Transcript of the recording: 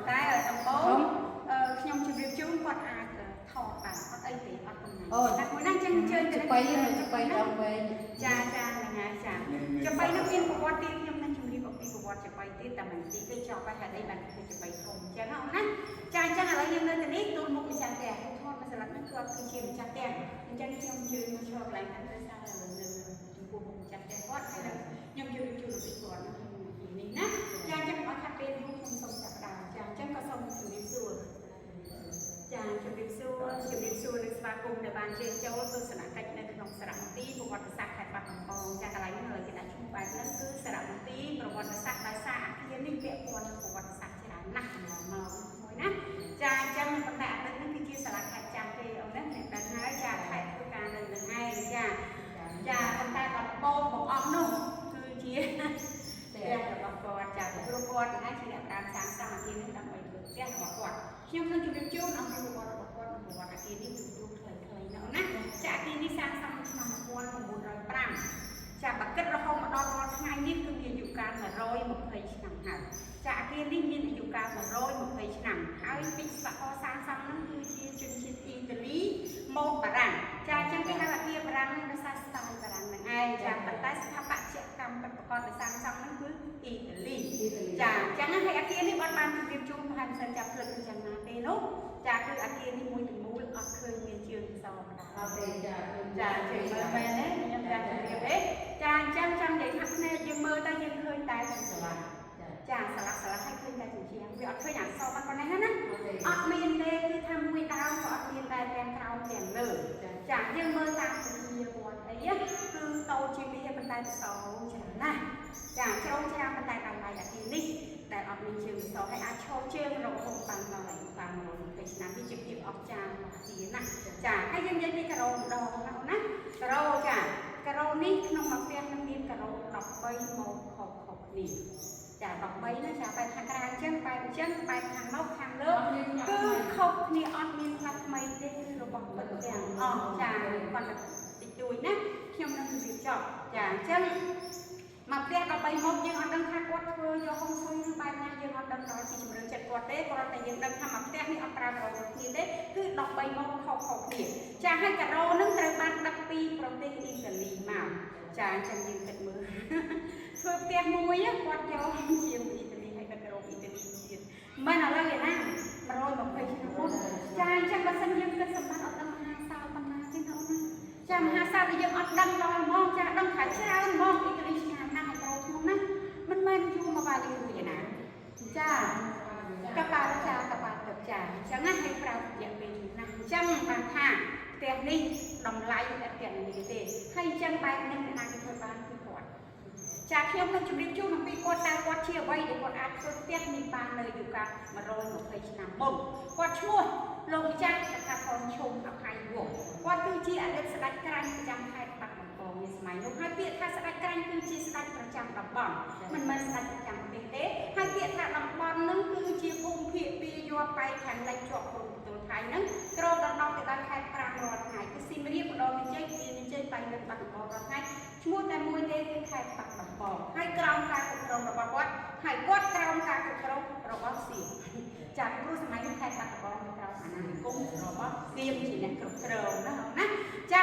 តែដំបូងខ្ញុំជម្រាបជូនគាត់អាចថតបានអត់អីទេអត់កំណាញ់តែមួយហ្នឹងចឹងជើញទៅបីដល់វិញចាហ្នឹងហើយចាចំបីនោះមានប្រវត្តិទៀតខ្ញុំនឹងជម្រាបអំពីប្រវត្តិចំបីទៀតតែមិនទីទៅចប់ហើយហេតុអីបានធ្វើចំបីធំចឹងណាចាអញ្ចឹងឥឡូវយើងនៅទីនេះទូលមុខម្ចាស់ផ្ទះថតមកស្លាប់នេះគាត់គឺជាម្ចាស់ផ្ទះអញ្ចឹងខ្ញុំជឿមកឈរកន្លែងហ្នឹងទៅសារនៅចំពោះមុខម្ចាស់ផ្ទះគាត់ហើយខ្ញុំជឿជូនពីគាត់ណានេះណាចាអញ្ចឹងអត់ខាត់ពេលខ្ញុំសូមចាប់ដើមចាអញ្ចឹងក៏សូមជម្រាបសួរចាជម្រាបសួរនិងស្វាគមន៍ដែលបានជើញចូលទស្សនកិច្ចនៅក្នុងសារមន្ទីរប្រវត្តិសាស្ត្រខេត្តបាត់ដំបងចាកន្លែងនេះលើគេដាក់ឈ្មោះបែបហ្នឹងគឺសារមន្ទីរប្រវត្តិសាស្ត្រដោយសារអាគារនេះពាក់ព័ន្ធនឹងប្រវត្តិសាស្ត្រច្រើនណាស់កន្លងមកមួយណាចាអញ្ចឹងប៉ុន្តែអាទិត្យនេះគឺជាសាលាខេត្តចាំទេអូនណាអ្នកដឹងហើយចាខេត្តធ្វើការនៅនឹងឯងចាប៉ុន្តែបងអស់នោះគឺជាព្រះរបស់គាត់ចាព្រោះគាត់ហ្នឹងជាអ្នកតាមសាងសង់អាគារនេះដើម្បីធ្វើផ្ទះរបស់គាត់ខ្ញុំនឹងជម្រាបជូនអំពីប្រវត្តិរបស់គាត់និងប្រវត្តិអាគារនេះទូទៅខ្លីៗណាចាអាគារនេះសាងសង់ឆ្នាំ1905ចាបើគិតរហូតមកដល់រាល់ថ្ងៃនេះគឺមានអាយុកាល120ឆ្នាំហើយចាអាគារនេះមានអាយុកាល120ឆ្នាំហើយពីស្វករសាងសង់ហ្នឹងគឺជាជនជាតិអ៊ីតាលីម៉ូតបារាំងចាអញ្ចឹងគេហៅអាគារបារាំងដោយសារស្ទាយបារាំងហ្នឹងឯងចាប៉ុន្តែស្ថាបត្យកម្មពិតប្រាកដដែលសាងសង់ហ្នឹងគឺអ៊ីតាលីចាអញ្ចឹងហើយអាគារនេះបានជម្រាបជូនប្រហែលមិនសិនចាប់ផ្លឹកគឺយ៉ាងណាទេនោះចាគឺអាគារនេះមួយទាំងមូលអត់ឃើញមានជើងសម្ដងអត់ទេចាជើងមើលមែនទេខ្ញុំចាំជម្រាបទេចាអញ្ចឹងចង់និយាយថាភ្នែកយើងមើលទៅយើងឃើញតែស្រឡះចាស្រឡះឲ្យឃើញតែជាងវាអត់ឃើញអក្សរបាត់ប៉ុណ្ណេះណាអត់មានទេគឺថាមួយដើមក៏អត់មានតែទាំងក្រោមទាំងលើចាយើងមើលតាមពលាវត្តអីគឺតូចជាងនេះប៉ុន្តែសច្រើនណាស់ចាជ្រៅច្រើនប៉ុន្តែដល់ឡៃអាគារនេះដែលអត់មានជើងសហើយអាចឈរជើងរហូតបានដល់អាយុកាល120ឆ្នាំនេះជាភាពអស្ចារ្យរបស់អាគារណាចាហើយយើងនិយាយពីការ៉ូម្ដងណាការ៉ូចាការ៉ូនេះក្នុងមួយផ្ទះនឹងមានការ៉ូ13ម៉ូតខុសគ្នាចា13ណាចាបែបខាងក្រៅអញ្ចឹងបែបខាងមកខាងលើគឺខុសគ្នាអត់មានផ្លាស់ថ្មីទេគឺរបស់ពិតទាំងអស់ចាគាត់តិចតួចណាខ្ញុំនឹងជម្រាបចប់ចាអញ្ចឹងមកផ្ទះ13ម៉ូតយើងអត់ដឹងថាគាត់ធ្វើយកហុងស៊ុយឬបែបណាយើងអត់ដឹងដល់ពីជំរឿនចិត្តគាត់ទេគ្រាន់តែយើងដឹងថាមកផ្ទះនេះអត់ប្រើប្រយោជន៍គ្នាទេគឺ13ម៉ូតខុសគ្នាចាហើយការ៉ូនឹងត្រូវបានដឹកពីប្រទេសអ៊ីតាលីមកចាអញ្ចឹងយើងគិតមើលធ្វើផ្ទះមួយគាត់យកជាអ៊ីតាលីហើយដឹកការ៉ូអ៊ីតាលីទៀតមិនឥឡូវឯណា120ឆ្នាំមុនចាអញ្ចឹងបើសិនយើងគិតសម្បត្តិអត់ដឹងមហាសាលប៉ុណ្ណាទេណាអូនណាចាមហាសាលដែលយើងអត់ដឹងដល់ហ្មងចាដឹងថាច្រើនហ្មងអ៊ីតាលីឆ្ងាយណាស់ហើយការ៉ូធ្ងន់ណាមិនមែនយូរមកបាលីរួចឯណាចាកប៉ាល់ទឹកចាអញ្ចឹងណាឲ្យប្រើរយៈពេលយូរណាស់អញ្ចឹងបានថាផ្ទះនេះតម្លៃអត់ទាំងនេះទេហើយអញ្ចឹងបែបនេះអ្នកណាគេធ្វើបានគឺគាត់ចាខ្ញុំនឹងជម្រាបជូនអំពីគាត់តើគាត់ជាអ្វីដែលគាត់អាចធ្វើផ្ទះនេះបាននៅអាយុកាល120ឆ្នាំមុនគាត់ឈ្មោះលោកម្ចាស់ថាផងឈុំអភ័យវង្សគាត់គឺជាអតីតស្ដេចក្រាញ់ប្រចាំខេត្តបាត់ដំបងនាសម័យនោះហើយពាក្យថាស្ដេចក្រាញ់គឺជាស្ដេចប្រចាំតំបន់មិនមែនស្ដេចប្រចាំប្រទេសទេហើយពាក្យថាតំបន់នឹងគឺជាភូមិភាគពីរយោប៉ៃខាងលិចជាប់ព្រំប្រទល់ថៃហ្នឹងគ្របដណ្ដប់ទៅដល់ខេត្ត5រាល់ថ្ងៃគឺសៀមរាបម្ដងវិជ័យបៃលិនបាត់ដំបងរាល់ថ្ងៃឈ្មោះតែមួយទេគឺខេត្តបាត់ដំបងហើយក្រោមការគ្រប់គ្រងរបស់គាត់ហើយគាត់ក្រោមការគ្រប់គ្រងរបស់សៀមចាព្រោះសម័យនេះខេត្តបាត់ដំបងនៅក្រោមអាណានិគមរបស់សៀមជាអ្នកគ្រប់គ្រងណាចា